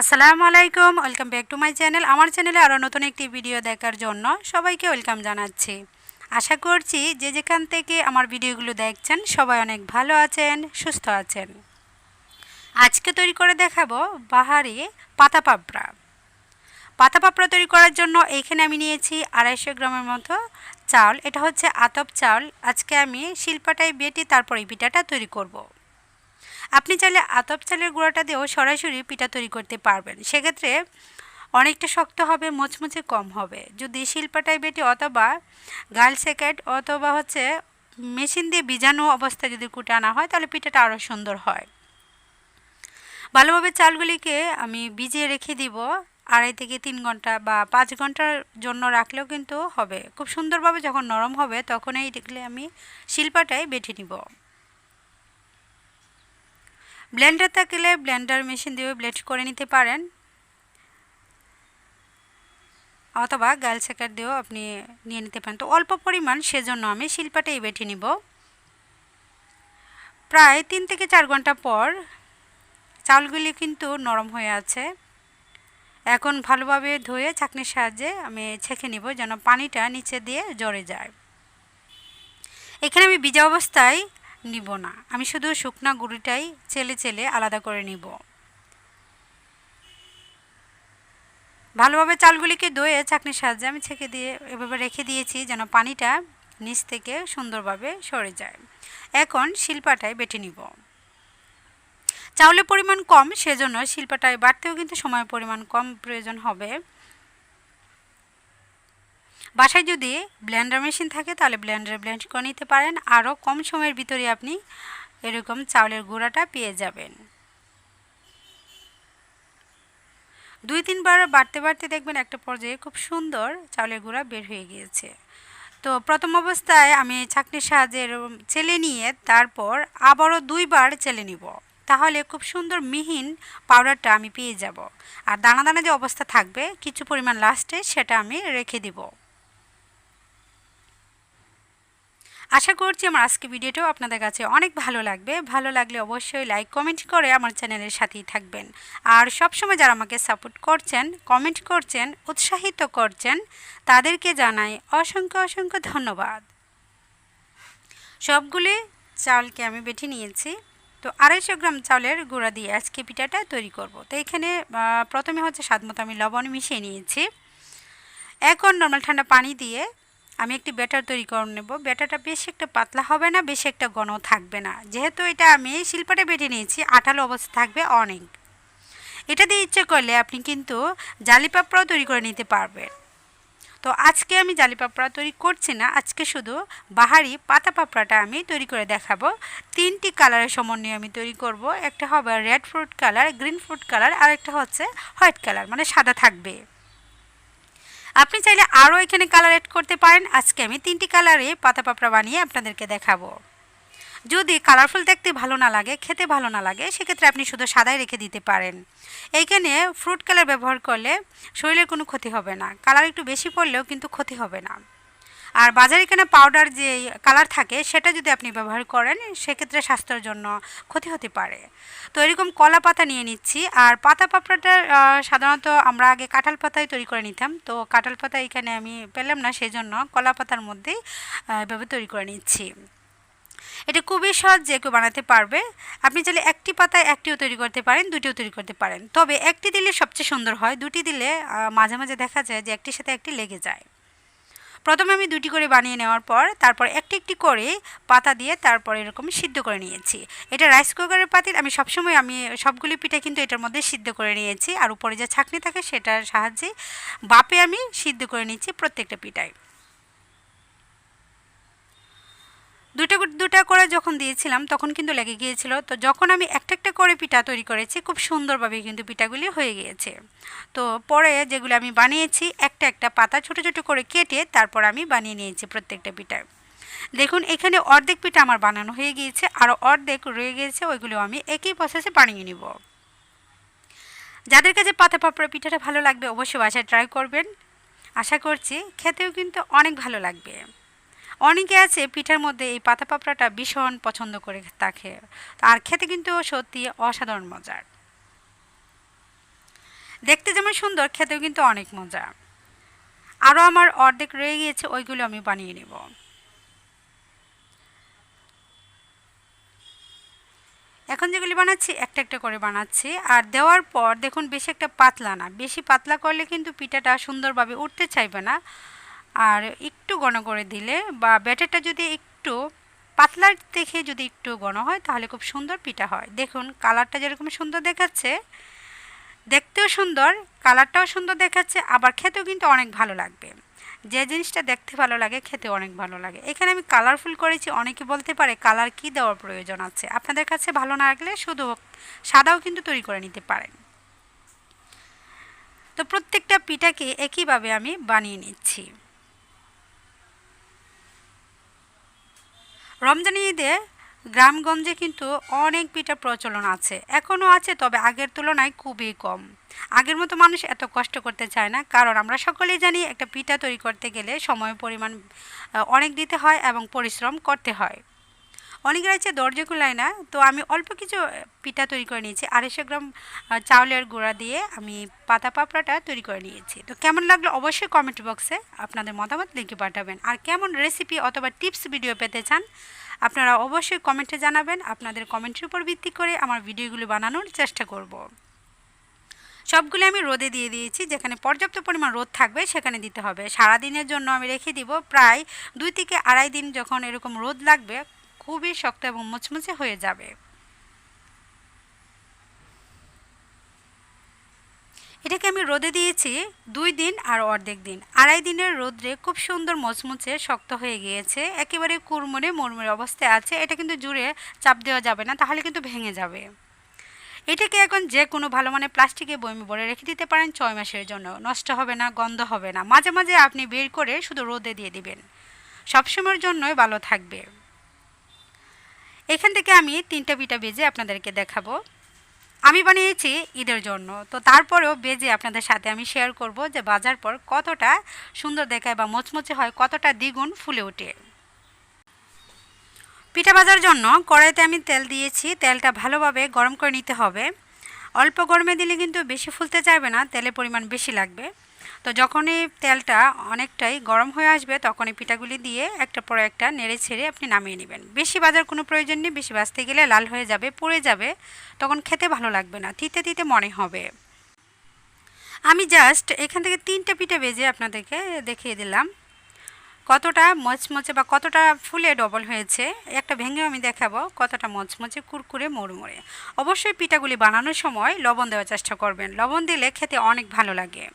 আসসালামু আলাইকুম, welcome back to my channel. আমার চ্যানেলে আরও নতুন একটি ভিডিও দেখার জন্য সবাইকে ওয়েলকাম জানাচ্ছি। আশা করছি যে যেখান থেকে আমার ভিডিওগুলো দেখছেন সবাই অনেক ভালো আছেন, সুস্থ আছেন। আজকে তৈরি করে দেখাবো বাহারি পাতা পাপড়া। পাতা পাপড়া তৈরি করার জন্য এইখানে আমি নিয়েছি 250 গ্রামের মতো চাল। এটা হচ্ছে আতপ চাল। আজকে আমি শিলপাটায় বেটে তারপর এই পিঠাটা তৈরি করব। আপনি চাইলে আতপ চালের গুঁড়াটা দিয়েও সরাসরি পিঠা তৈরি করতে পারবেন। সেক্ষেত্রে অনেকটা শক্ত হবে, মুচমুচে কম হবে। যদি শিলপাটায় বেটে অথবা গাল সেকেট অথবা মেশিন দিয়ে ভিজানো অবস্থায় যদি কুটে আনা হয় তাহলে পিঠাটা আরও সুন্দর হয়। ভালোভাবে চালগুলিকে আমি ভিজিয়ে রেখে দিব 2.5 থেকে 3 ঘন্টা বা 5 ঘন্টার জন্য রাখলেও কিন্তু হবে। খুব সুন্দরভাবে যখন নরম হবে তখন এইগুলি আমি শিলপাটায় বেটে নিব। ব্লেন্ডার থাকলে ব্লেন্ডার মেশিন দিয়ে ব্লেন্ড করে নিতে পারেন অথবা গাল সেকার দিয়েও আপনি নিয়ে নিতে পারেন। তো অল্প পরিমাণ, সেজন্য আমি শিলপাটাই বেটে নিব। প্রায় 3 থেকে 4 ঘন্টা পর চালগুলি কিন্তু নরম হয়ে আছে। এখন ভালোভাবে ধুয়ে ছাঁকনির সাহায্যে আমি ছেঁকে নিব যেন পানিটা নিচে দিয়ে ঝরে যায়। এখানে আমি ভিজা অবস্থায় নিব না, আমি শুধু শুকনা গুঁড়িটাই চেলে চেলে আলাদা করে নিব। ভালোভাবে চালগুলিকে ধুয়ে ছাঁকনির সাহায্যে আমি ছেঁকে দিয়ে এভাবে রেখে দিয়েছি যেন পানিটা নিচ থেকে সুন্দরভাবে সরে যায়। এখন শিলপাটায় বেটে নিব। চাউলের পরিমাণ কম, সেজন্য শিলপাটায় বাটতেও কিন্তু সময়ের পরিমাণ কম প্রয়োজন হবে। বাসায় যদি ব্লেন্ডার মেশিন থাকে তাহলে ব্লেন্ডারে ব্লেন্ড করে নিতে পারেন। আরও কম সময়ের ভিতরে আপনি এরকম চাউলের গুঁড়াটা পেয়ে যাবেন। 2-3 বার বাটতে বাটতে দেখবেন একটা পর্যায়ে খুব সুন্দর চাউলের গুঁড়া বের হয়ে গিয়েছে। তো প্রথম অবস্থায় আমি ছাঁকনির সাহায্যে চেলে নিয়ে তারপর আবারও 2 বার চেলে নিব, তাহলে খুব সুন্দর মিহিন পাউডারটা আমি পেয়ে যাব। আর দানা দানা যে অবস্থা থাকবে কিছু পরিমাণ লাস্টে সেটা আমি রেখে দিব। আশা করছি আমার আজকে ভিডিওটাও আপনাদের কাছে অনেক ভালো লাগবে। ভালো লাগলে অবশ্যই লাইক কমেন্ট করে আমার চ্যানেলের সাথেই থাকবেন। আর সবসময় যারা আমাকে সাপোর্ট করছেন, কমেন্ট করছেন, উৎসাহিত করছেন, তাদেরকে জানাই অসংখ্য অসংখ্য ধন্যবাদ। সবগুলি চালকে আমি বেটে নিয়েছি। তো 250 গ্রাম চালের গুঁড়া দিয়ে আজকে পিঠাটা তৈরি করব। তো এখানে প্রথমে স্বাদ মতো আমি লবণ মিশিয়ে নিয়েছি। এখন নর্মাল ঠান্ডা পানি দিয়ে আমি একটি ব্যাটার তৈরি করে নেব। ব্যাটারটা বেশি একটা পাতলা হবে না, বেশি একটা ঘন থাকবে না। যেহেতু এটা আমি শিলপাটে বেটে নিয়েছি, আঠালো অবস্থা থাকবে অনেক। এটা দিয়ে ইচ্ছে করলে আপনি কিন্তু জালি পাপড়াও তৈরি করে নিতে পারবেন। তো আজকে আমি জালি পাপড়া তৈরি করছি না, আজকে শুধু বাহারি পাতা পাপড়াটা আমি তৈরি করে দেখাবো। 3টি কালারের সমন্বয়ে আমি তৈরি করব। একটা হবে red fruit colour, green fruit colour, আর একটা হচ্ছে হোয়াইট কালার, মানে সাদা থাকবে। আপনি চাইলে আরও এখানে কালার অ্যাড করতে পারেন। আজকে আমি 3টি কালারে পাতা পাপড়া বানিয়ে আপনাদেরকে দেখাবো। যদি কালারফুল দেখতে ভালো না লাগে, খেতে ভালো না লাগে, সেক্ষেত্রে আপনি শুধু সাদাই রেখে দিতে পারেন। এইখানে ফ্রুট কালার ব্যবহার করলে শরীরের কোনো ক্ষতি হবে না, কালার একটু বেশি পড়লেও কিন্তু ক্ষতি হবে না। আর বাজারে কেনা পাউডার যে কালার থাকে সেটা যদি আপনি ব্যবহার করেন সেক্ষেত্রে স্বাস্থ্যের জন্য ক্ষতি হতে পারে। তো এরকম কলা পাতা নিয়ে নিচ্ছি। আর পাতা পাপড়াটা সাধারণত আমরা আগে কাঁঠাল পাতায় তৈরি করে নিতাম, তো কাঁঠাল পাতা এখানে আমি পেলাম না, সেজন্য কলা পাতার মধ্যেই এভাবে তৈরি করে নিচ্ছি। এটা খুবই সহজ, যে কেউ বানাতে পারবে। আপনি চাইলে একটি পাতায় একটিও তৈরি করতে পারেন, দুটিও তৈরি করতে পারেন। তবে একটি দিলে সবচেয়ে সুন্দর হয়, দুটি দিলে মাঝে মাঝে দেখা যায় যে একটির সাথে একটি লেগে যায়। প্রথমে আমি 2টি করে বানিয়ে নেওয়ার পর তারপর একটি একটি করে পাতা দিয়ে তারপর এরকম সিদ্ধ করে নিয়েছি। এটা রাইস কুকারের পাতিল, আমি সবসময় সবগুলি পিঠা কিন্তু এটার মধ্যে সিদ্ধ করে নিয়েছি। আর উপরে যে ছাঁকনি থাকে সেটার সাহায্যে বাপে আমি সিদ্ধ করে নিচ্ছি প্রত্যেকটা পিঠায়। দুটা করে যখন দিয়েছিলাম তখন কিন্তু লেগে গিয়েছিল। তো যখন আমি একটা একটা করে পিঠা তৈরি করেছি খুব সুন্দরভাবে কিন্তু পিঠাগুলি হয়ে গিয়েছে। তো পরে যেগুলো আমি বানিয়েছি একটা একটা পাতা ছোট ছোট করে কেটে তারপর আমি বানিয়ে নিয়েছি প্রত্যেকটা পিঠা। দেখুন এখানে অর্ধেক পিঠা আমার বানানো হয়ে গিয়েছে, আরও অর্ধেক রয়ে গিয়েছে, ওইগুলো আমি একই প্রসেসে বানিয়ে নিব। যাদের কাছে পাতা পাপড়া পিঠাটা ভালো লাগবে অবশ্যই বাসায় ট্রাই করবেন। আশা করছি খেতেও কিন্তু অনেক ভালো লাগবে। অনেকে আছে পিঠার মধ্যে এই পাতা পাপড়াটা ভীষণ পছন্দ করে থাকে, আর খেতে কিন্তু সত্যি অসাধারণ মজার। দেখতে যেমন সুন্দর, খেতেও কিন্তু অনেক মজা। আরও আমার অর্ধেক রয়ে গিয়েছে, ওইগুলো আমি বানিয়ে নেব। এখন যেগুলি বানাচ্ছি একটা একটা করে বানাচ্ছি। আর দেওয়ার পর দেখুন বেশি একটা পাতলা না, বেশি পাতলা করলে কিন্তু পিঠাটা সুন্দরভাবে উঠতে চাইবে না। আর একটু ঘন করে দিলে বা ব্যাটারটা যদি একটু পাতলা দেখে যদি একটু ঘন হয় তাহলে খুব সুন্দর পিঠা হয়। দেখুন কালারটা যেরকম সুন্দর দেখাচ্ছে, দেখতেও সুন্দর, কালারটাও সুন্দর দেখাচ্ছে, আবার খেতেও কিন্তু অনেক ভালো লাগবে। যে জিনিসটা দেখতে ভালো লাগে খেতে অনেক ভালো লাগে। এখানে আমি কালারফুল করেছি। অনেকে বলতে পারে কালার কি দেওয়ার প্রয়োজন আছে, আপনাদের কাছে ভালো না লাগলে শুধু সাদাও কিন্তু তৈরি করে নিতে পারেন। তো প্রত্যেকটা পিঠাকে একইভাবে আমি বানিয়ে নিচ্ছি। রমজান ঈদে গ্রামগঞ্জে কিন্তু অনেক পিঠা প্রচলন আছে, এখনও আছে, তবে আগের তুলনায় খুবই কম। আগের মতো মানুষ এত কষ্ট করতে চায় না, কারণ আমরা সকলেই জানি একটা পিঠা তৈরি করতে গেলে সময় পরিমাণ অনেক দিতে হয় এবং পরিশ্রম করতে হয়। অনেকের আছে ধৈর্য কুলায় না। তো আমি অল্প কিছু পিঠা তৈরি করে নিয়েছি। 250 গ্রাম চাউলের গুঁড়া দিয়ে আমি পাতা পাপড়াটা তৈরি করে নিয়েছি। তো কেমন লাগলো অবশ্যই কমেন্ট বক্সে আপনাদের মতামত লিখে পাঠাবেন। আর কেমন রেসিপি অথবা টিপস ভিডিও পেতে চান আপনারা অবশ্যই কমেন্টে জানাবেন। আপনাদের কমেন্টের উপর ভিত্তি করে আমার ভিডিওগুলো বানানোর চেষ্টা করব। সবগুলো আমি রোদে দিয়ে দিয়েছি, যেখানে পর্যাপ্ত পরিমাণ রোদ থাকবে সেখানে দিতে হবে। সারাদিনের জন্য আমি রেখে দিব প্রায় 2 থেকে আড়াই দিন। যখন এরকম রোদ লাগবে খুবই শক্ত এবং মুচমুচে হয়ে যাবে। এটাকে আমি রোদে দিয়েছি 2 দিন আর অর্ধেক দিন। আড়াই দিনের রোদ্রে খুব সুন্দর মুচমুচে শক্ত হয়ে গিয়েছে, একেবারে কুড়মুড়ে মুড়মুড়ে অবস্থায় আছে। এটা কিন্তু জুড়ে চাপ দেওয়া যাবে না, তাহলে কিন্তু ভেঙে যাবে। এটাকে এখন যে কোনো ভালো মানের প্লাস্টিকে বয়মে ভরে রেখে দিতে পারেন 6 মাসের জন্য। নষ্ট হবে না, গন্ধ হবে না। মাঝে মাঝে আপনি বের করে শুধু রোদে দিয়ে দিবেন, সবসময়ের জন্যই ভালো থাকবে। এখান থেকে আমি 3টা পিঠা ভেজে আপনাদেরকে দেখাবো। আমি বানিয়েছি ঈদের জন্য, তো তারপরেও ভেজে আপনাদের সাথে আমি শেয়ার করব যে ভাজার পর কতটা সুন্দর দেখায় বা মচমচে হয়, কতটা দ্বিগুণ ফুলে ওঠে। পিঠা ভাজার জন্য কড়াইতে আমি তেল দিয়েছি। তেলটা ভালোভাবে গরম করে নিতে হবে। অল্প গরমে দিলে কিন্তু বেশি ফুলতে চাইবে না, তেলের পরিমাণ বেশি লাগবে। তো যখনই তেলটা অনেকটাই গরম হয়ে আসবে তখনই পিঠাগুলি দিয়ে একটা পর একটা নেড়ে ছেড়ে আপনি নামিয়ে নেবেন। বেশি ভাজার কোনো প্রয়োজন নেই, বেশি ভাজতে গেলে লাল হয়ে যাবে, পুড়ে যাবে, তখন খেতে ভালো লাগবে না, তিতে তিতে মনে হবে। আমি জাস্ট এখান থেকে 3টা পিঠা ভেজে আপনাদেরকে দেখিয়ে দিলাম কতটা মচমচে বা কতটা ফুলে ডবল হয়েছে। একটা ভেঙেও আমি দেখাবো কতটা মচমচে কুরকুরে মুড়মুড়ে। অবশ্যই পিঠাগুলি বানানোর সময় লবণ দেওয়ার চেষ্টা করবেন, লবণ দিলে খেতে অনেক ভালো লাগে।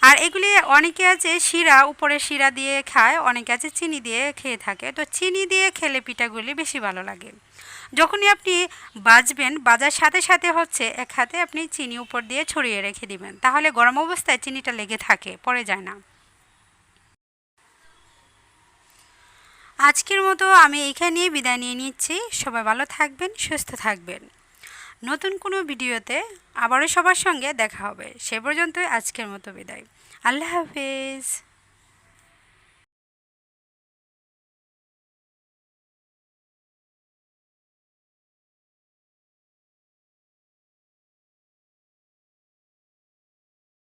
আর এগুলি অনেকে আছে শিরা, উপরে শিরা দিয়ে খায়, অনেকে আছে চিনি দিয়ে খেয়ে থাকে। তো চিনি দিয়ে খেলে পিঠাগুলি বেশি ভালো লাগে। যখনই আপনি ভাজবেন, ভাজার সাথে সাথে হচ্ছে এক হাতে আপনি চিনি উপর দিয়ে ছড়িয়ে রেখে দিবেন, তাহলে গরম অবস্থায় চিনিটা লেগে থাকে, পড়ে যায় না। আজকের মতো আমি এখানেই বিদায় নিয়ে নিচ্ছি। সবাই ভালো থাকবেন, সুস্থ থাকবেন। নতুন কোনো ভিডিওতে আবারও সবার সঙ্গে দেখা হবে। সে পর্যন্ত আজকের মতো বিদায়। আল্লাহ হাফেজ।